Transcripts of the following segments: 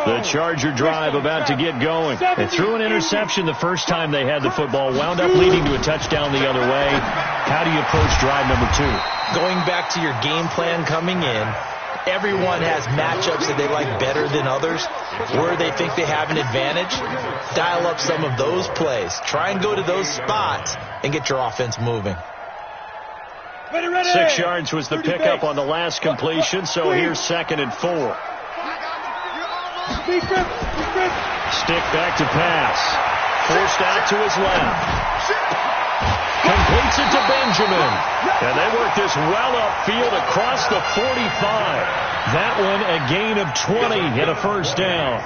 The Charger drive about to get going. They threw an interception the first time they had the football, wound up leading to a touchdown the other way. How do you approach drive number 2? Going back to your game plan coming in, everyone has matchups that they like better than others. Where they think they have an advantage, dial up some of those plays. Try and go to those spots and get your offense moving. 6 yards was the pickup on the last completion, so here's 2nd and 4. Stick back to pass. Forced out to his left. Completes it to Benjamin. And they work this well upfield across the 45. That one a gain of 20 and a first down.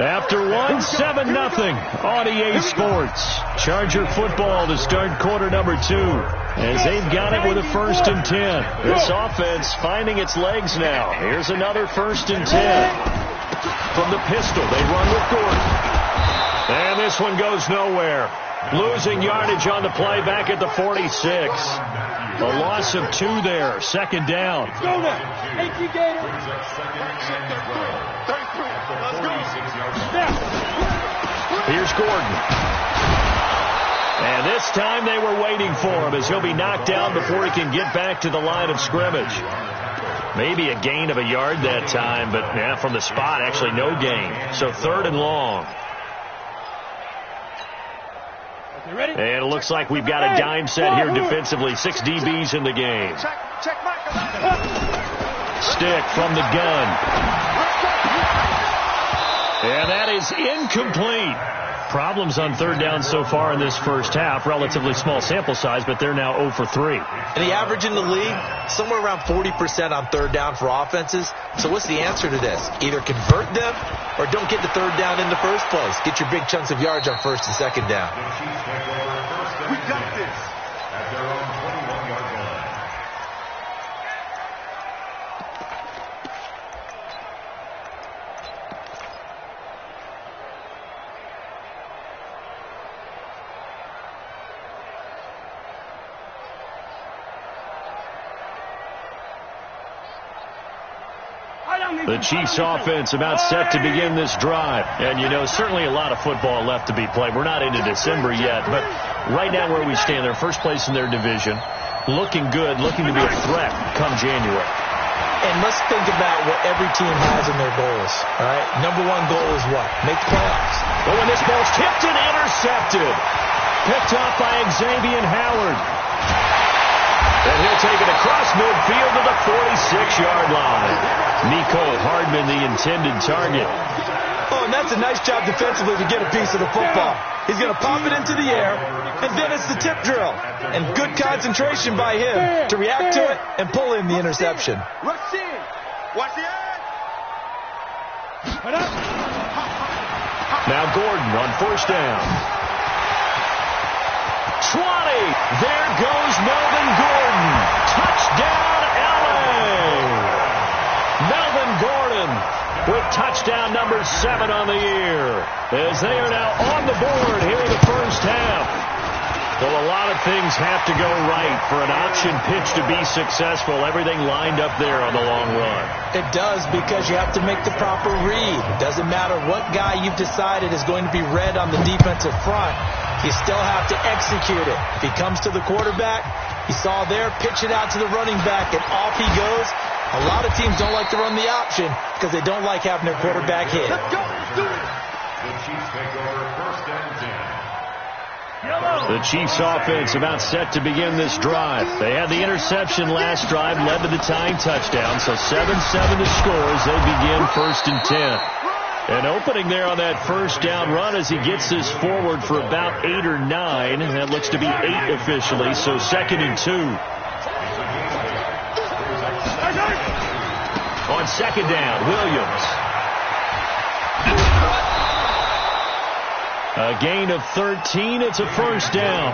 After 1, 7-0 on EA Sports. Charger football to start quarter number 2. As they've got it with a 1st and 10. This offense finding its legs now. Here's another 1st and 10. From the pistol, they run with Gordon. And this one goes nowhere. Losing yardage on the play back at the 46. A loss of 2 there. 2nd down. Let's go now. Thank you, Gator. Here's Gordon. And this time they were waiting for him as he'll be knocked down before he can get back to the line of scrimmage. Maybe a gain of a yard that time, but yeah, from the spot, actually no gain. So 3rd and long. And it looks like we've got a dime set here defensively. 6 DBs in the game. Stick from the gun. And that is incomplete. Problems on 3rd down so far in this first half. Relatively small sample size, but they're now 0 for 3. And the average in the league, somewhere around 40% on 3rd down for offenses. So what's the answer to this? Either convert them or don't get the 3rd down in the first place. Get your big chunks of yards on 1st and 2nd down. We got this at their own 21-yard line. The Chiefs offense about set to begin this drive. And, you know, certainly a lot of football left to be played. We're not into December yet, but right now where we stand, they're first place in their division. Looking good, looking to be a threat come January. And let's think about what every team has in their goals. All right, number 1 goal is what? Make the playoffs. Oh, and this ball's tipped and intercepted. Picked off by Xavier Howard. And he'll take it across midfield to the 46-yard line. Nico Hardman, the intended target. Oh, and that's a nice job defensively to get a piece of the football. He's going to pop it into the air, and then it's the tip drill. And good concentration by him to react to it and pull in the interception. Now Gordon on 1st down. 20. There goes Melvin Gordon. Touchdown, LA. Melvin Gordon with touchdown number 7 on the year. As they are now on the board here in the first half. Well, a lot of things have to go right for an option pitch to be successful. Everything lined up there on the long run. It does, because you have to make the proper read. It doesn't matter what guy you've decided is going to be read on the defensive front. You still have to execute it. If he comes to the quarterback, you saw there, pitch it out to the running back, and off he goes. A lot of teams don't like to run the option because they don't like having their quarterback hit. Let's go. Let's do it. The Chiefs take over 1st and 10. The Chiefs offense about set to begin this drive. They had the interception last drive, led to the tying touchdown. So 7-7 to score as they begin 1st and 10. And opening there on that 1st down run as he gets this forward for about 8 or 9. That looks to be 8 officially, so 2nd and 2. On 2nd down, Williams. A gain of 13. It's a 1st down.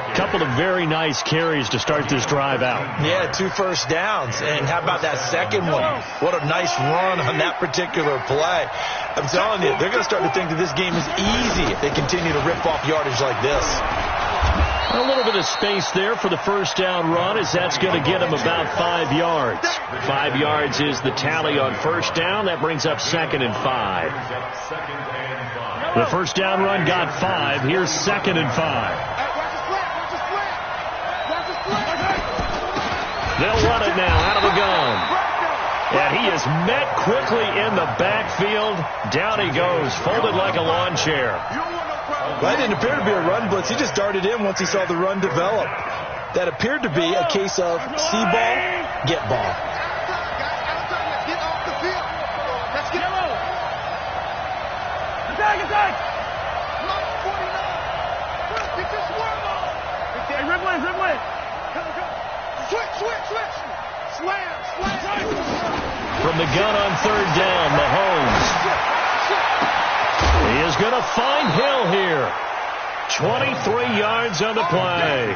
A couple of very nice carries to start this drive out. Yeah, 2 first downs. And how about that second one? What a nice run on that particular play. I'm telling you, they're going to start to think that this game is easy if they continue to rip off yardage like this. A little bit of space there for the first down run, as that's going to get him about 5 yards. 5 yards is the tally on first down. That brings up 2nd and 5. The first down run got 5. Here's 2nd and 5. They'll run it now out of the gun. And he is met quickly in the backfield. Down he goes, folded like a lawn chair. That didn't appear to be a run blitz. He just darted in once he saw the run develop. That appeared to be a case of see ball, get ball. From the gun on 3rd down, Mahomes. He is going to find Hill here. 23 yards on the play.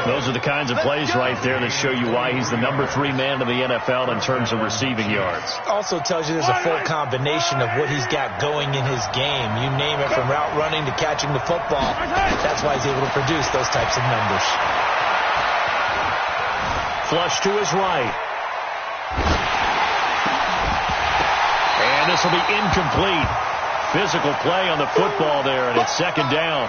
Those are the kinds of plays right there that show you why he's the number 3 man in the NFL in terms of receiving yards. Also tells you there's a full combination of what he's got going in his game. You name it, from route running to catching the football. That's why he's able to produce those types of numbers. Flush to his right. And this will be incomplete. Physical play on the football there, and it's 2nd down.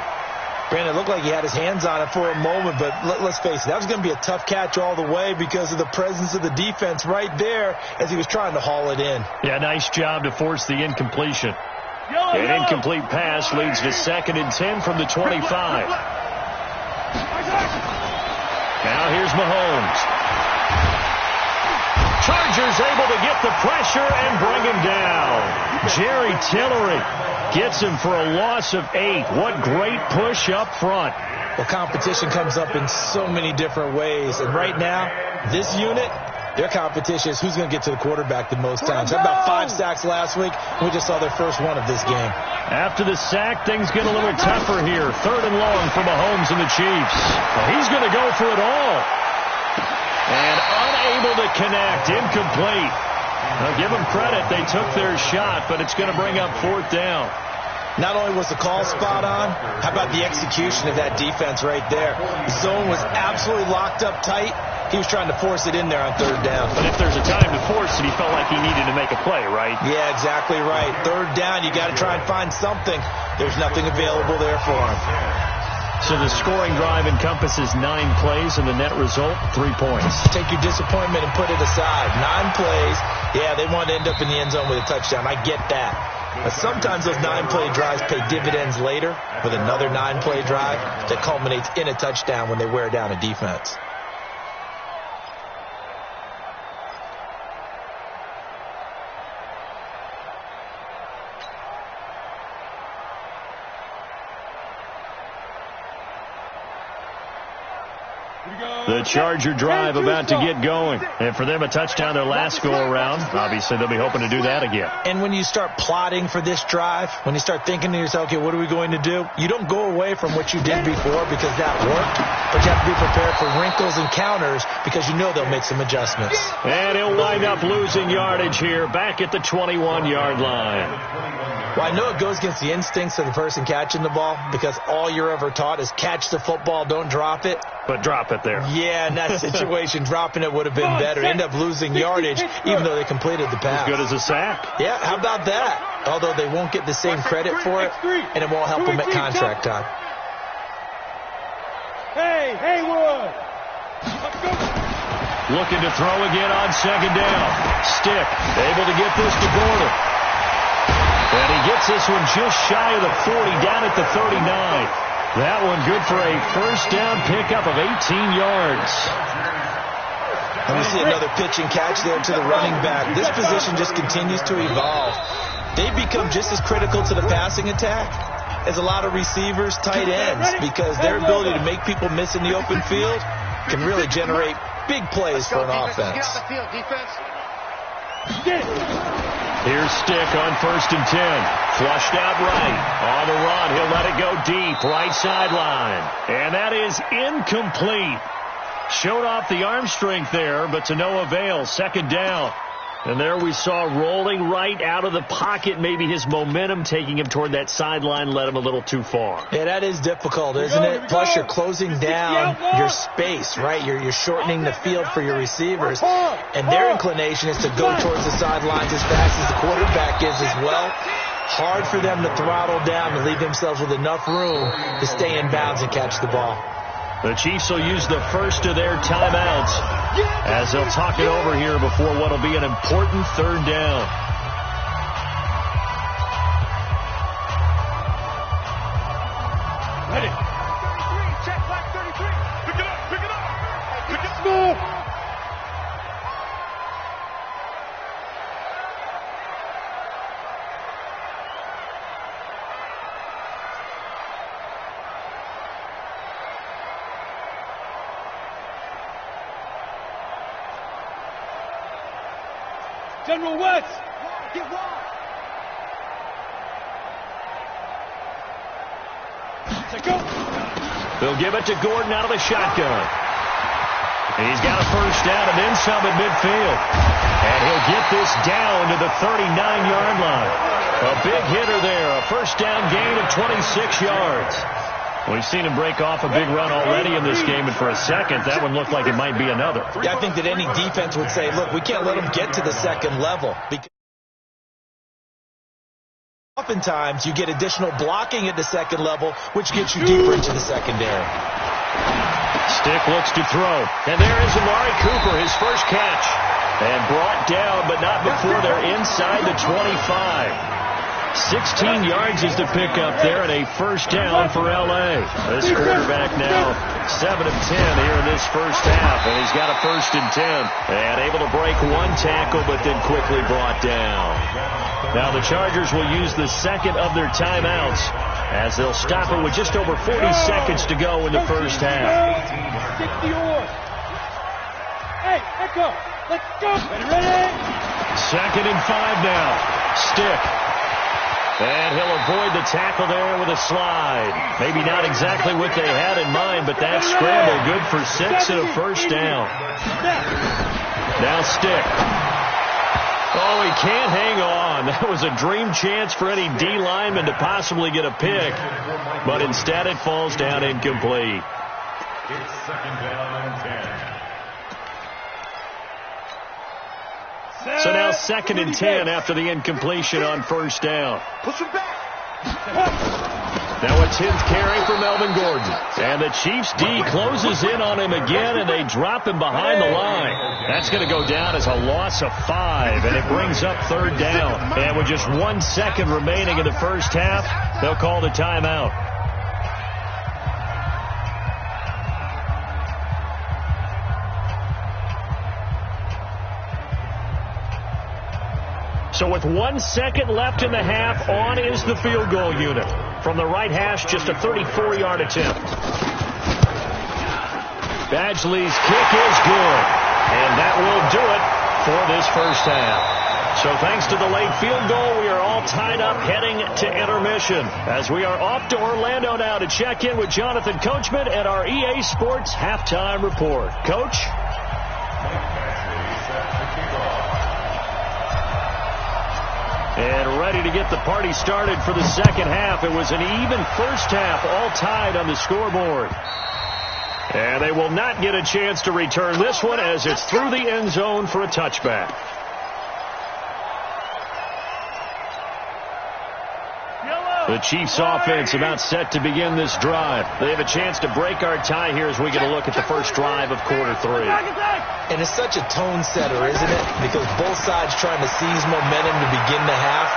Brandon, it looked like he had his hands on it for a moment, but let's face it, that was going to be a tough catch all the way because of the presence of the defense right there as he was trying to haul it in. Yeah, nice job to force the incompletion. An incomplete pass leads to 2nd and 10 from the 25. Now here's Mahomes. Chargers able to get the pressure and bring him down. Jerry Tillery gets him for a loss of 8. What great push up front. Well, competition comes up in so many different ways. And right now, this unit, their competition is who's going to get to the quarterback the most times. Had about 5 sacks last week. We just saw their first one of this game. After the sack, things get a little tougher here. 3rd and long for Mahomes and the Chiefs. Well, he's going to go for it all. And unable to connect. Incomplete. Now, give them credit. They took their shot, but it's going to bring up 4th down. Not only was the call spot on, how about the execution of that defense right there? The zone was absolutely locked up tight. He was trying to force it in there on 3rd down. But if there's a time to force it, he felt like he needed to make a play, right? Yeah, exactly right. 3rd down, you got to try and find something. There's nothing available there for him. So the scoring drive encompasses 9 plays, and the net result, 3 points. Take your disappointment and put it aside. 9 plays. Yeah, they want to end up in the end zone with a touchdown. I get that. But sometimes those 9-play drives pay dividends later with another 9-play drive that culminates in a touchdown when they wear down a defense. The Charger drive about to get going. And for them, a touchdown their last go-around. Obviously, they'll be hoping to do that again. And when you start plotting for this drive, when you start thinking to yourself, okay, what are we going to do? You don't go away from what you did before because that worked. But you have to be prepared for wrinkles and counters because you know they'll make some adjustments. And he'll wind up losing yardage here back at the 21-yard line. Well, I know it goes against the instincts of the person catching the ball because all you're ever taught is catch the football, don't drop it. But drop it there. Yeah, in that situation, dropping it would have been better. End up losing yardage, even though they completed the pass. As good as a sack. Yeah, how about that? Although they won't get the same credit for it, and it won't help them at contract time. Hey, Haywood! Looking to throw again on 2nd down. Stick, able to get this to Gordon. And he gets this one just shy of the 40, down at the 39. That one good for a first down pickup of 18 yards. And we see another pitch and catch there to the running back. This position just continues to evolve. They become just as critical to the passing attack as a lot of receivers, tight ends, because their ability to make people miss in the open field can really generate big plays for an offense. Here's Stick on 1st and 10. Flushed out right. On the run, he'll let it go deep. Right sideline. And that is incomplete. Showed off the arm strength there, but to no avail. 2nd down. And there we saw rolling right out of the pocket. Maybe his momentum taking him toward that sideline led him a little too far. Yeah, that is difficult, isn't it? Plus, you're closing down your space, right? You're shortening the field for your receivers. And their inclination is to go towards the sidelines as fast as the quarterback is as well. Hard for them to throttle down and leave themselves with enough room to stay in bounds and catch the ball. The Chiefs will use the first of their timeouts as they'll talk it over here before what will be an important third down. Ready. 33, check flag 33. Pick it up, pick it up. Pick it up. General West. Get wide. Go. They'll give it to Gordon out of the shotgun. He's got a first down and then some at midfield. And he'll get this down to the 39-yard line. A big hitter there. A first down gain of 26 yards. We've seen him break off a big run already in this game, and for a second, that one looked like it might be another. Yeah, I think that any defense would say, look, we can't let them get to the second level. Because oftentimes, you get additional blocking at the second level, which gets you deeper into the secondary. Stick looks to throw. And there is Amari Cooper, his first catch. And brought down, but not before they're inside the 25. 16 yards is the pickup there, and a first down for L.A. This quarterback now 7 of 10 here in this first half, and he's got a 1st and 10. And able to break one tackle, but then quickly brought down. Now the Chargers will use the second of their timeouts as they'll stop it with just over 40 seconds to go in the first half. Stick to yours. Hey, let's go. Let's go. Ready? 2nd and 5 now. Stick. And he'll avoid the tackle there with a slide. Maybe not exactly what they had in mind, but that scramble good for 6 and a first down. Now Stick. Oh, he can't hang on. That was a dream chance for any D lineman to possibly get a pick, but instead it falls down incomplete. It's 2nd down and 10. So now 2nd and 10 after the incompletion on first down. Push him back. Now a 10th carry for Melvin Gordon. And the Chiefs D closes in on him again, and they drop him behind the line. That's going to go down as a loss of 5, and it brings up 3rd down. And with just 1 second remaining in the first half, they'll call the timeout. So with 1 second left in the half, on is the field goal unit. From the right hash, just a 34-yard attempt. Badgley's kick is good. And that will do it for this first half. So thanks to the late field goal, we are all tied up heading to intermission. As we are off to Orlando now to check in with Jonathan Coachman and our EA Sports Halftime Report. Coach? And ready to get the party started for the second half. It was an even first half, all tied on the scoreboard. And they will not get a chance to return this one as it's through the end zone for a touchback. The Chiefs offense about set to begin this drive. They have a chance to break our tie here as we get a look at the first drive of quarter 3. And it's such a tone setter, isn't it? Because both sides trying to seize momentum to begin the half.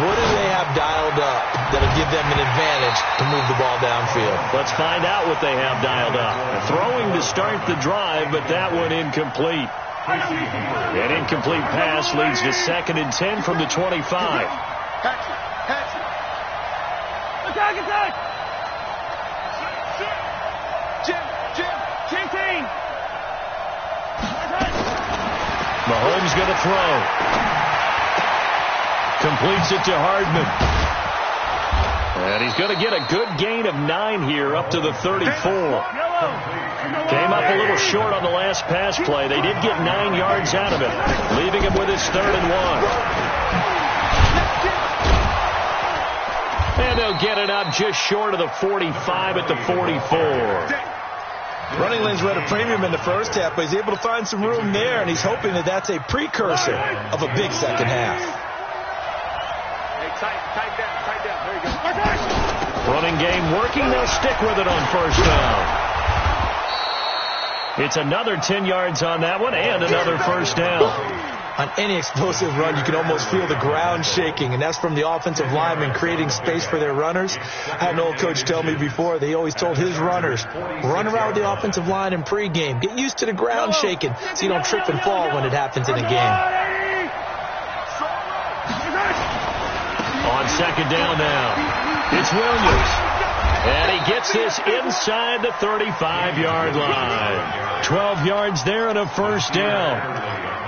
What do they have dialed up that'll give them an advantage to move the ball downfield? Let's find out what they have dialed up. Throwing to start the drive, but that one incomplete. An incomplete pass leads to 2nd and 10 from the 25. Attack! Jim, team. Mahomes going to throw. Completes it to Hardman. And he's going to get a good gain of 9 here up to the 34. Came up a little short on the last pass play. They did get 9 yards out of it, leaving him with his 3rd and 1. And they'll get it up just short of the 45 at the 44. Running lanes were at a premium in the first half, but he's able to find some room there, and he's hoping that that's a precursor of a big second half. Tight down. There you go. Running game working. They'll stick with it on 1st down. It's another 10 yards on that one and another 1st down. On any explosive run, you can almost feel the ground shaking, and that's from the offensive linemen creating space for their runners. I had an old coach tell me before, they always told his runners, run around with the offensive line in pregame. Get used to the ground shaking so you don't trip and fall when it happens in a game. On 2nd down now, it's Williams. And he gets this inside the 35-yard line. 12 yards there and a 1st down.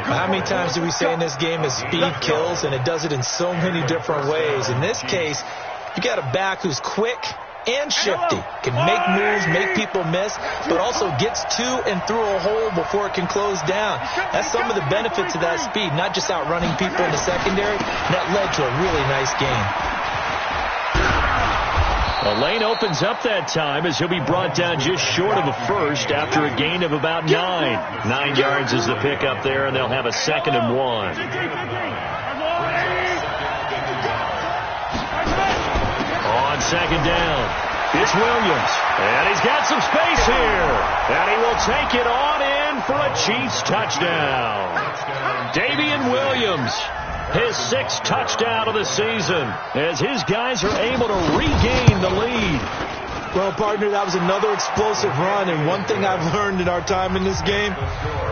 How many times do we say in this game that speed kills, and it does it in so many different ways? In this case, you got a back who's quick and shifty, can make moves, make people miss, but also gets to and through a hole before it can close down. That's some of the benefits of that speed, not just outrunning people in the secondary. And that led to a really nice game. The lane opens up that time as he'll be brought down just short of a 1st after a gain of about 9. 9 yards is the pickup there, and they'll have a 2nd and 1. On 2nd down, it's Williams. And he's got some space here. And he will take it on in for a Chiefs touchdown. Davian Williams, his 6th touchdown of the season, as his guys are able to regain the lead. Well, partner, that was another explosive run, and one thing I've learned in our time in this game,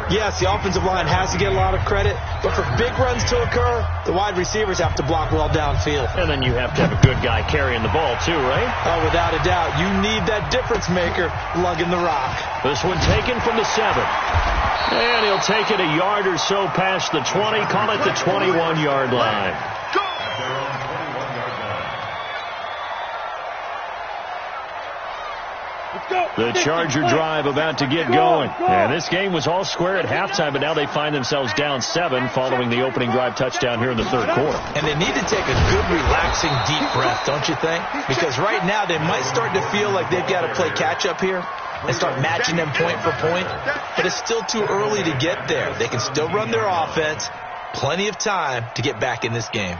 yes, the offensive line has to get a lot of credit, but for big runs to occur, the wide receivers have to block well downfield. And then you have to have a good guy carrying the ball too, right? Oh, without a doubt. You need that difference maker lugging the rock. This one taken from the 7. And he'll take it a yard or so past the 20, call it the 21-yard line. The Charger drive about to get going. And this game was all square at halftime, but now they find themselves down 7 following the opening drive touchdown here in the 3rd quarter. And they need to take a good, relaxing, deep breath, don't you think? Because right now they might start to feel like they've got to play catch-up here and start matching them point for point. But it's still too early to get there. They can still run their offense. Plenty of time to get back in this game.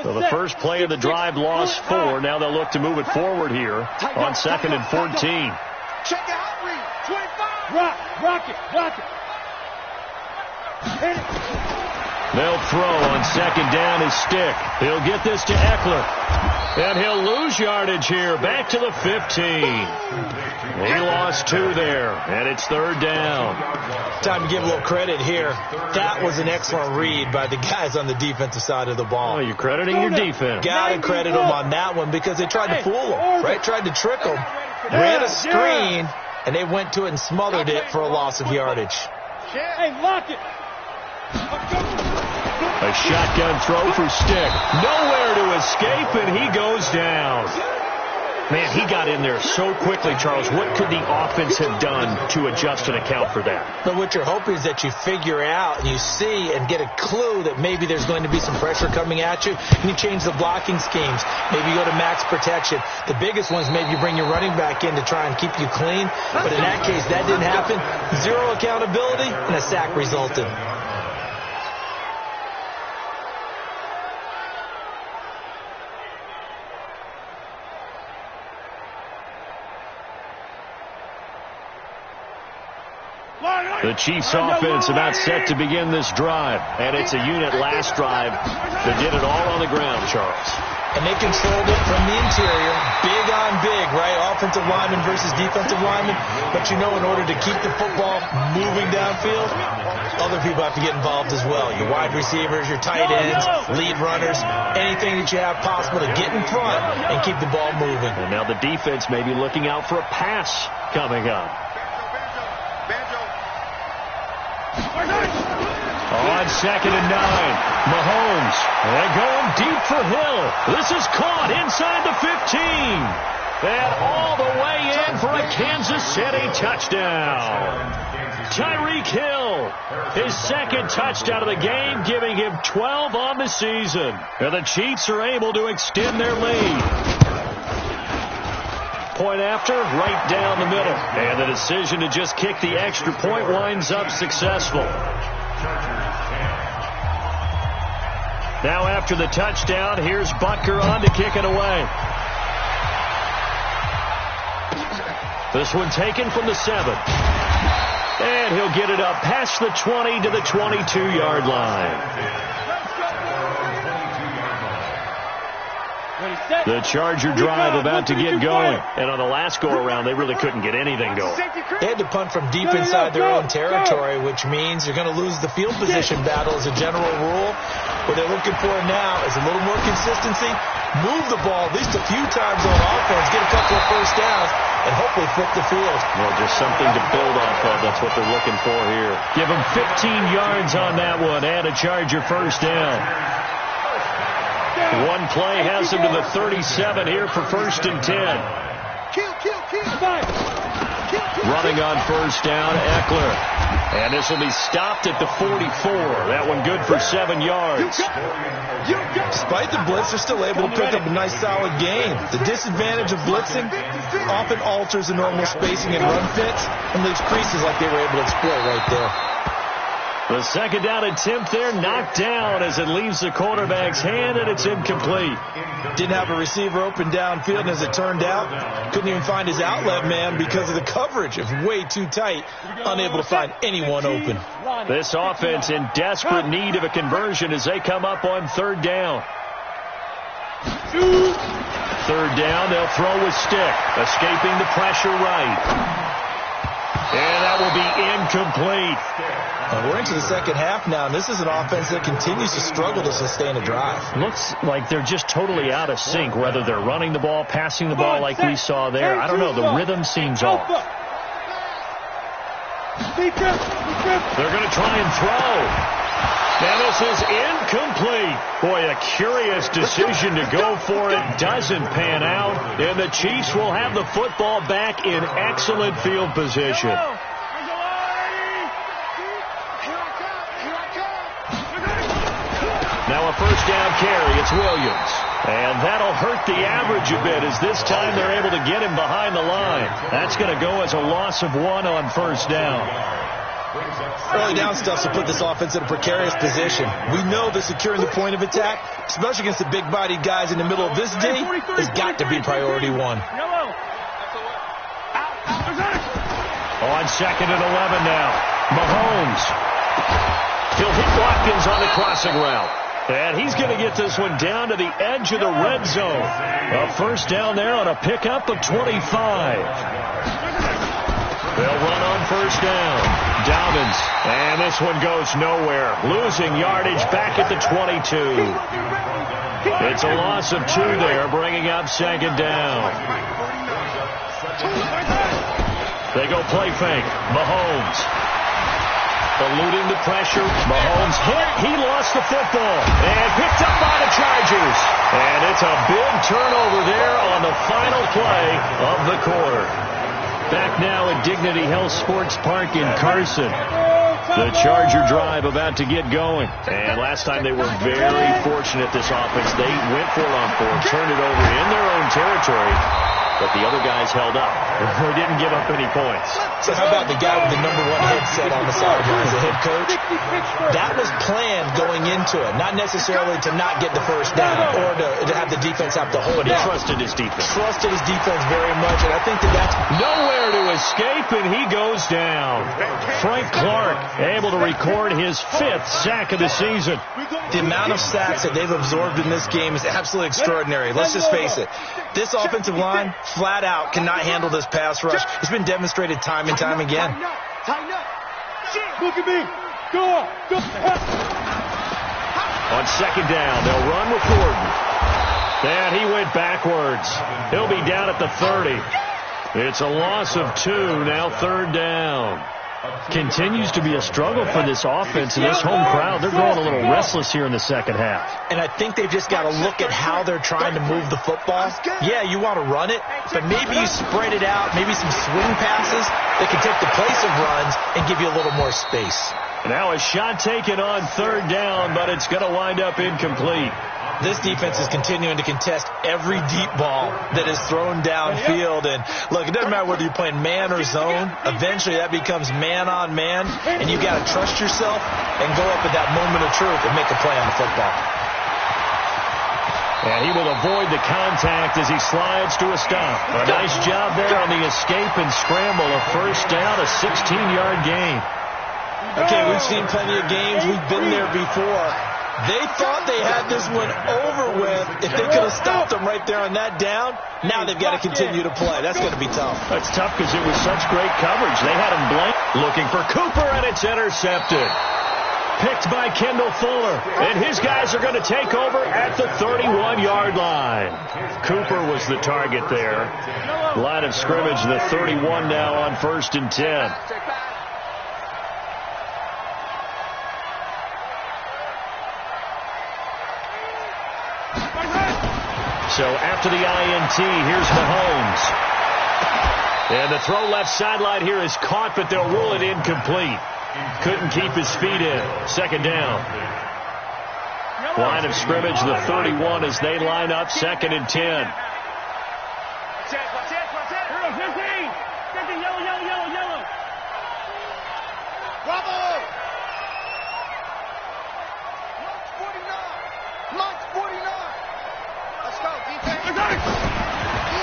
So the first play of the drive lost 4. Now they'll look to move it forward here on 2nd and 14. Check out, read. 25. Rock it. Hit it. They'll throw on 2nd down his stick. He'll get this to Eckler. And he'll lose yardage here. Back to the 15. He lost 2 there. And it's 3rd down. Time to give a little credit here. That was an excellent read by the guys on the defensive side of the ball. Oh, you're crediting your defense. Gotta credit them on that one because they tried to fool them, right? Tried to trick them. Ran a screen, and they went to it and smothered it for a loss of yardage. Hey, lock it. A shotgun throw for Stick. Nowhere to escape, and he goes down. Man, he got in there so quickly, Charles. What could the offense have done to adjust and account for that? But what you're hoping is that you figure out and you see and get a clue that maybe there's going to be some pressure coming at you, and you change the blocking schemes. Maybe you go to max protection. The biggest one is maybe you bring your running back in to try and keep you clean. But in that case, that didn't happen. 0 accountability, and a sack resulted. The Chiefs offense about set to begin this drive. And it's a unit last drive that did it all on the ground, Charles. And they controlled it from the interior. Big on big, right? Offensive lineman versus defensive lineman. But you know, in order to keep the football moving downfield, other people have to get involved as well. Your wide receivers, your tight ends, lead runners, anything that you have possible to get in front and keep the ball moving. And now the defense may be looking out for a pass coming up. On 2nd and 9, Mahomes. And going deep for Hill. This is caught inside the 15. And all the way in for a Kansas City touchdown. Tyreek Hill, his 2nd touchdown of the game, giving him 12 on the season. And the Chiefs are able to extend their lead. Point after, right down the middle. And the decision to just kick the extra point winds up successful. Now after the touchdown, here's Butker on to kick it away. This one taken from the 7. And he'll get it up past the 20 to the 22-yard line. The Charger drive about to get going. And on the last go-around, they really couldn't get anything going. They had to punt from deep inside their own territory, which means you're going to lose the field position battle as a general rule. What they're looking for now is a little more consistency, move the ball at least a few times on offense, get a couple of first downs, and hopefully flip the field. Well, just something to build off of. That's what they're looking for here. Give them 15 yards on that one and a Charger first down. One play has him to the 37 here for 1st and 10. Running on first down, Eckler. And this will be stopped at the 44. That one good for 7 yards. Despite the blitz, they're still able to pick up a nice solid gain. The disadvantage of blitzing often alters the normal spacing and run fits and leaves creases like they were able to exploit right there. The 2nd down attempt there knocked down as it leaves the quarterback's hand, and it's incomplete. Didn't have a receiver open downfield, and as it turned out, couldn't even find his outlet man because of the coverage. It was way too tight, unable to find anyone open. This offense in desperate need of a conversion as they come up on 3rd down. 3rd down, they'll throw with stick, escaping the pressure right. And that will be incomplete. We're into the 2nd half now, and this is an offense that continues to struggle to sustain a drive. Looks like they're just totally out of sync, whether they're running the ball, passing the ball like we saw there. I don't know. The rhythm seems off. They're going to try and throw. And this is incomplete. Boy, a curious decision to go for it. Doesn't pan out. And the Chiefs will have the football back in excellent field position. Now a first down carry. It's Williams. And that'll hurt the average a bit as this time they're able to get him behind the line. That's going to go as a loss of 1 on first down. Early down stuff to put this offense in a precarious position. We know that securing the point of attack, especially against the big-bodied guys in the middle of this D, has got to be priority 1. On 2nd and 11 now. Mahomes. He'll hit Watkins on the crossing route. And he's going to get this one down to the edge of the red zone. A first down there on a pickup of 25. They'll run on first down. Dobbins. And this one goes nowhere. Losing yardage back at the 22. It's a loss of 2 there, bringing up 2nd down. They go play fake. Mahomes. Eluding the pressure. Mahomes hit. He lost the football. And picked up by the Chargers. And it's a big turnover there on the final play of the quarter. Back now at Dignity Health Sports Park in Carson. The Charger drive about to get going. And last time they were very fortunate, this offense. They went for it on 4, turned it over in their own territory. But the other guys held up. They didn't give up any points. So how about the guy with the #1 headset on the sideline as a head coach? That was planned going into it. Not necessarily to not get the first down or to have the defense have to hold it. But he trusted his defense. Trusted his defense very much, and I think that's nowhere to escape, and he goes down. Frank Clark able to record his 5th sack of the season. The amount of sacks that they've absorbed in this game is absolutely extraordinary. Let's just face it. This offensive line, flat out, cannot handle this pass rush. It's been demonstrated time and time again. Look at me. Go on. Go. On 2nd down, they'll run with Gordon. And he went backwards. He'll be down at the 30. It's a loss of 2, now 3rd down. Continues to be a struggle for this offense and this home crowd. They're growing a little restless here in the second half. And I think they've just got to look at how they're trying to move the football. Yeah, you want to run it, but maybe you spread it out, maybe some swing passes that can take the place of runs and give you a little more space. Now a shot taken on third down, but it's going to wind up incomplete. This defense is continuing to contest every deep ball that is thrown downfield. And, look, it doesn't matter whether you're playing man or zone. Eventually that becomes man-on-man, and you've got to trust yourself and go up at that moment of truth and make a play on the football. And he will avoid the contact as he slides to a stop. A nice job there on the escape and scramble. A first down, a 16-yard gain. Okay, we've seen plenty of games. We've been there before. They thought they had this one over with. If they could have stopped them right there on that down, now they've got to continue to play. That's going to be tough. That's tough because it was such great coverage. They had him blank. Looking for Cooper, and it's intercepted. Picked by Kendall Fuller. And his guys are going to take over at the 31-yard line. Cooper was the target there. Line of scrimmage, the 31 now on 1st and 10. So after the INT, here's Mahomes. And the throw left sideline here is caught, but they'll rule it incomplete. Couldn't keep his feet in. Second down. Line of scrimmage, the 31 as they line up, 2nd and 10. Bravo!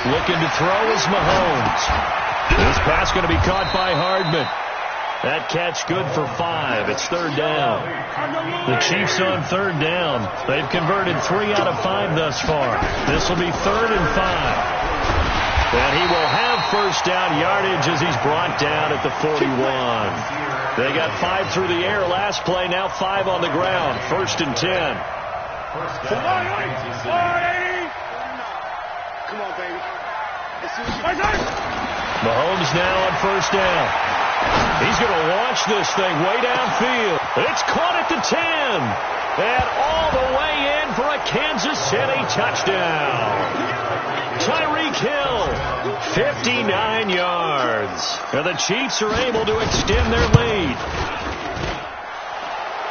Looking to throw is Mahomes. This pass going to be caught by Hardman. That catch good for 5. It's 3rd down. The Chiefs on 3rd down. They've converted 3 out of 5 thus far. This will be 3rd and 5. And he will have first down yardage as he's brought down at the 41. They got 5 through the air last play, now 5 on the ground. 1st and 10. Come on, baby. Mahomes now on 1st down. He's going to launch this thing way downfield. It's caught at the 10. And all the way in for a Kansas City touchdown. Tyreek Hill, 59 yards. And the Chiefs are able to extend their lead.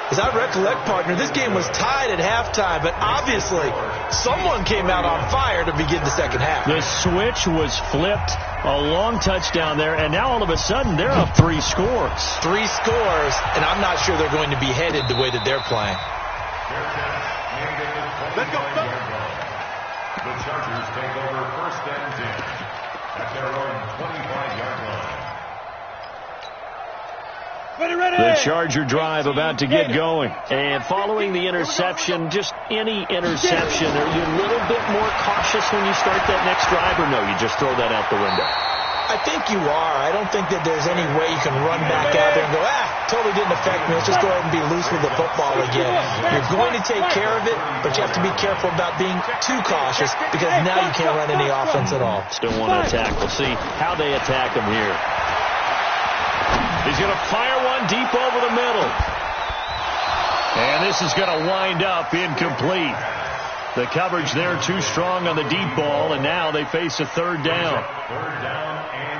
As I recollect, partner, this game was tied at halftime, but obviously someone came out on fire to begin the second half. The switch was flipped, a long touchdown there, and now all of a sudden they're up 3 scores. 3 scores, and I'm not sure they're going to be headed the way that they're playing. Let's go. The Chargers take over 1st and 10 at their own 25-yard line. The Charger drive about to get going. And following the interception, just any interception, are you a little bit more cautious when you start that next drive, or no, you just throw that out the window? I think you are. I don't think that there's any way you can run back out there and go, totally didn't affect me. Let's just go ahead and be loose with the football again. You're going to take care of it, but you have to be careful about being too cautious because now you can't run any offense at all. Still want to attack. We'll see how they attack him here. He's going to fire one deep over the middle. And this is going to wind up incomplete. The coverage there too strong on the deep ball, and now they face a 3rd down.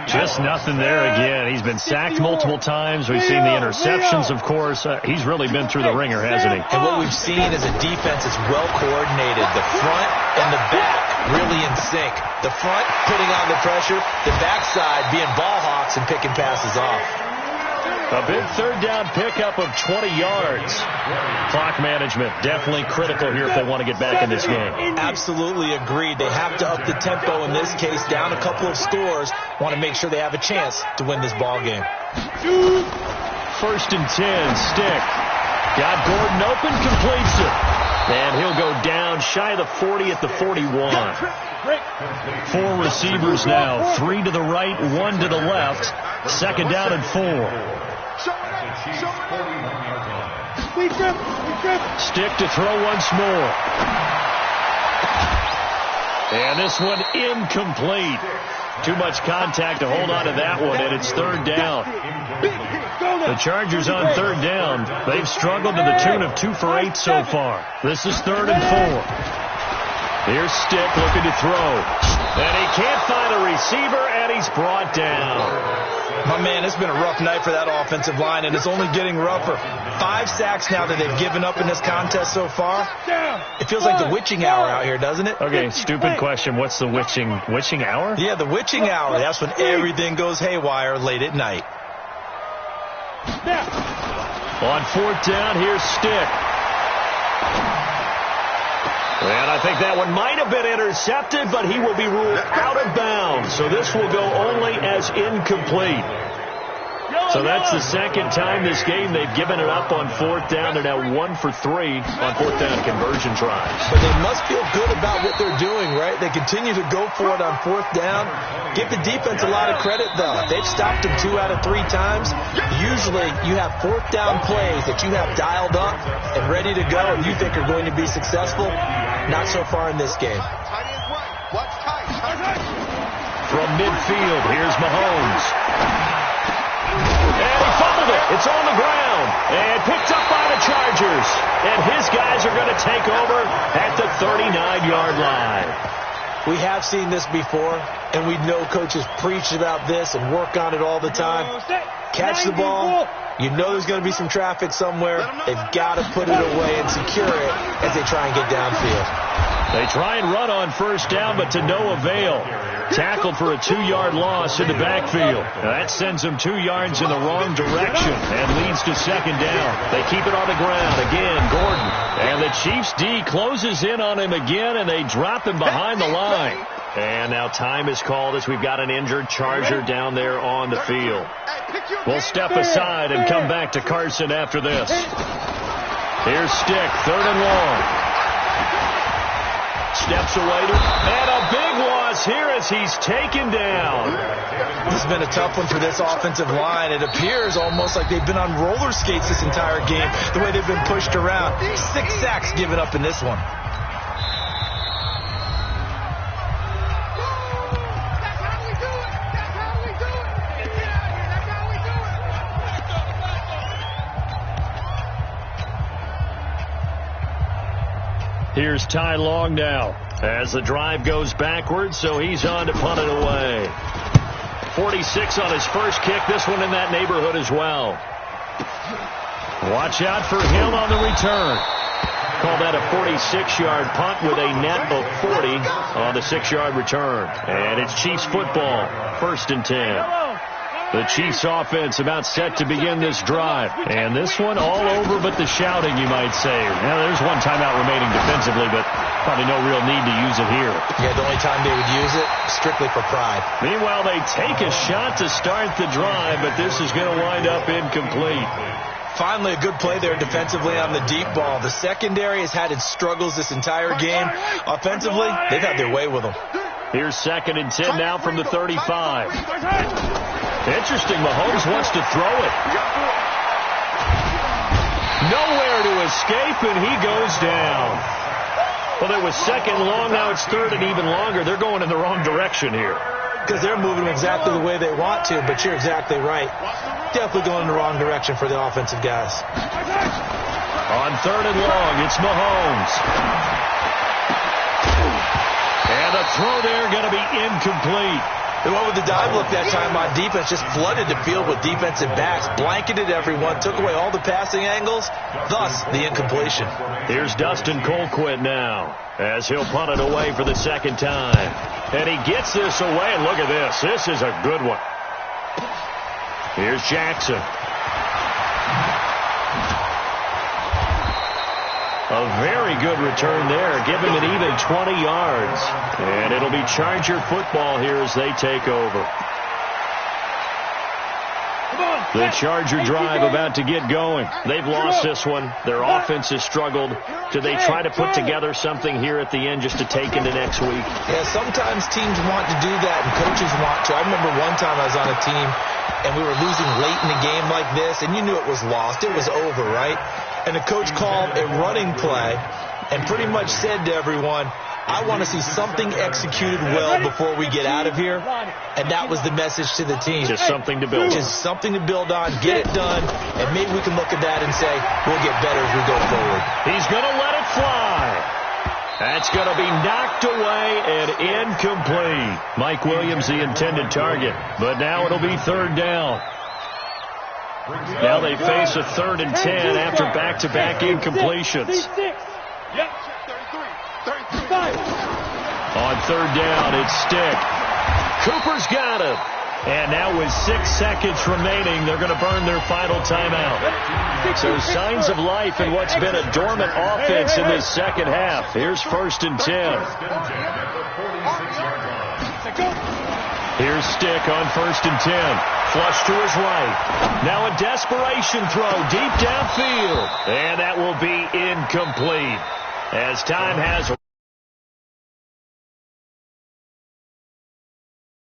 Just nothing there again. He's been sacked multiple times. We've seen the interceptions, of course. He's really been through the ringer, hasn't he? And what we've seen is a defense that's well coordinated. The front and the back really in sync. The front putting on the pressure, the backside being ball hawks and picking passes off. A big 3rd down pickup of 20 yards. Clock management definitely critical here if they want to get back in this game. Absolutely agreed. They have to up the tempo in this case, down a couple of scores. Want to make sure they have a chance to win this ball game. 1st and 10, Stick. Got Gordon open, completes it. And he'll go down shy of the 40 at the 41. 4 receivers now, 3 to the right, 1 to the left. 2nd down and 4. Stick to throw once more. And this one incomplete. Too much contact to hold on to that one, and it's third down. The Chargers on third down. They've struggled to the tune of 2 for 8 so far. This is 3rd and 4. Here's Stick looking to throw. And he can't find a receiver, and he's brought down. My man, it's been a rough night for that offensive line, and it's only getting rougher. 5 sacks now that they've given up in this contest so far. It feels like the witching hour out here, doesn't it? Okay, stupid question. What's the witching hour? Yeah, the witching hour. That's when everything goes haywire late at night. On 4th down, here's Stick. And I think that one might have been intercepted, but he will be ruled out of bounds. So this will go only as incomplete. So that's the second time this game they've given it up on 4th down. They're now 1 for 3 on 4th down conversion tries. But they must feel good about what they're doing, right? They continue to go for it on 4th down. Give the defense a lot of credit, though. They've stopped them 2 out of 3 times. Usually you have 4th down plays that you have dialed up and ready to go and you think are going to be successful. Not so far in this game. From midfield, here's Mahomes. And he fumbled it. It's on the ground. And picked up by the Chargers. And his guys are going to take over at the 39-yard line. We have seen this before, and we know coaches preach about this and work on it all the time. Catch the ball. You know there's going to be some traffic somewhere. They've got to put it away and secure it as they try and get downfield. They try and run on 1st down, but to no avail. Tackled for a 2-yard loss in the backfield. Now that sends them 2 yards in the wrong direction and leads to 2nd down. They keep it on the ground. Again, Gordon. And the Chiefs D closes in on him again, and they drop him behind the line. And now time is called as we've got an injured Charger down there on the field. We'll step aside and come back to Carson after this. Here's Stick, 3rd and long. Steps away and a big loss here as he's taken down. This has been a tough one for this offensive line. It appears almost like they've been on roller skates this entire game, the way they've been pushed around. 6 sacks given up in this one. Here's Ty Long now as the drive goes backwards, so he's on to punt it away. 46 on his first kick, this one in that neighborhood as well. Watch out for him on the return. Call that a 46-yard punt with a net of 40 on the 6-yard return. And it's Chiefs football, 1st and 10. The Chiefs offense about set to begin this drive. And this one all over but the shouting, you might say. Now, there's one timeout remaining defensively, but probably no real need to use it here. Yeah, the only time they would use it, strictly for pride. Meanwhile, they take a shot to start the drive, but this is going to wind up incomplete. Finally, a good play there defensively on the deep ball. The secondary has had its struggles this entire game. Offensively, they've had their way with them. Here's 2nd and 10 now from the 35. Interesting, Mahomes wants to throw it. Nowhere to escape, and he goes down. Well, it was 2nd long, now it's 3rd and even longer. They're going in the wrong direction here. Because they're moving exactly the way they want to, but you're exactly right. Definitely going in the wrong direction for the offensive guys. On 3rd and long, it's Mahomes. And the throw there going to be incomplete. They went with the dive look that time on defense, just flooded the field with defensive backs, blanketed everyone, took away all the passing angles, thus the incompletion. Here's Dustin Colquitt now as he'll punt it away for the 2nd time. And he gets this away, and look at this. This is a good one. Here's Jackson. A very good return there. Give him an even 20 yards. And it'll be Charger football here as they take over. The Charger drive about to get going. They've lost this one. Their offense has struggled. Do they try to put together something here at the end just to take into next week? Yeah, sometimes teams want to do that and coaches want to. I remember one time I was on a team and we were losing late in the game like this, and you knew it was lost. It was over, right? And the coach called a running play and pretty much said to everyone, I want to see something executed well before we get out of here. And that was the message to the team. Just something to build on. Just something to build on, get it done, and maybe we can look at that and say, we'll get better as we go forward. He's going to let it fly. That's going to be knocked away and incomplete. Mike Williams, the intended target. But now it'll be third down. Now they face a 3rd and 10 after back-to-back incompletions. On third down, it's Stick. Cooper's got him. And now with 6 seconds remaining, they're going to burn their final timeout. So signs of life in what's been a dormant offense in this second half. Here's 1st and 10. Here's Stick on 1st and 10. Flush to his right. Now a desperation throw deep downfield. And that will be incomplete as time has